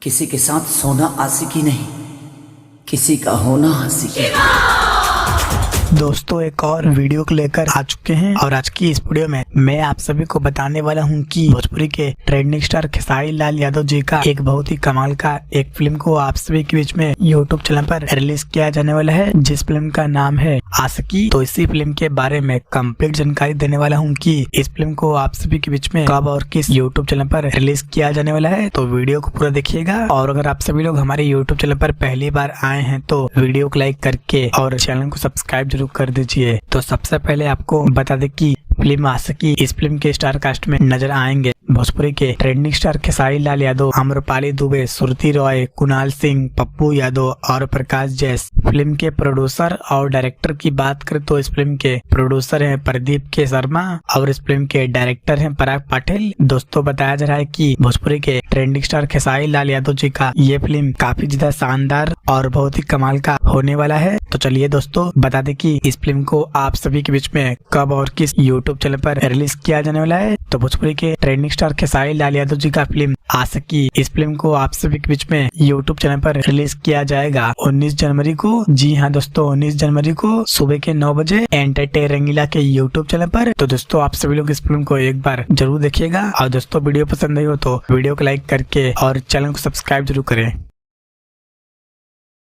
किसी के साथ सोना आशिकी नहीं, किसी का होना आशिकी। दोस्तों एक और वीडियो को लेकर आ चुके हैं और आज की इस वीडियो में मैं आप सभी को बताने वाला हूं कि भोजपुरी के ट्रेंडिंग स्टार खेसारी लाल यादव जी का एक बहुत ही कमाल का एक फिल्म को आप सभी के बीच में यूट्यूब चैनल पर रिलीज किया जाने वाला है, जिस फिल्म का नाम है आशिकी। तो इसी फिल्म के बारे में कंप्लीट जानकारी देने वाला हूँ कि इस फिल्म को आप सभी के बीच में कब और किस यूट्यूब चैनल पर रिलीज किया जाने वाला है। तो वीडियो को पूरा देखिएगा और अगर आप सभी लोग हमारे यूट्यूब चैनल पर पहली बार आए हैं तो वीडियो को लाइक करके और चैनल को सब्सक्राइब जरूर कर दीजिए। तो सबसे पहले आपको बता दें कि फिल्म आशिकी, इस फिल्म के स्टार कास्ट में नजर आएंगे भोजपुरी के ट्रेंडिंग स्टार खेसारी लाल यादव, आम्रपाली दुबे, सुरती रॉय, कुणाल सिंह, पप्पू यादव और प्रकाश जैस। फिल्म के प्रोड्यूसर और डायरेक्टर की बात करें तो इस फिल्म के प्रोड्यूसर हैं प्रदीप के शर्मा और इस फिल्म के डायरेक्टर हैं पराग पाटिल। दोस्तों बताया जा रहा है कि भोजपुरी के ट्रेंडिंग स्टार खेसारी लाल यादव जी का ये फिल्म काफी ज्यादा शानदार और बहुत ही कमाल का होने वाला है। तो चलिए दोस्तों बता दें कि इस फिल्म को आप सभी के बीच में कब और किस यूट्यूब चैनल पर रिलीज किया जाने वाला है। तो भोजपुरी के ट्रेंडिंग स्टार खेसारी लाल यादव जी का फिल्म आशिकी, इस फिल्म को आप सभी के बीच में यूट्यूब चैनल पर रिलीज किया जाएगा 19 जनवरी को। जी हाँ दोस्तों, 19 जनवरी को सुबह के 9 बजे एंटरटेन रंगीला के यूट्यूब चैनल पर। तो दोस्तों आप सभी लोग इस फिल्म को एक बार जरूर देखिएगा और दोस्तों वीडियो पसंद आई हो तो वीडियो को लाइक करके और चैनल को सब्सक्राइब जरूर करें।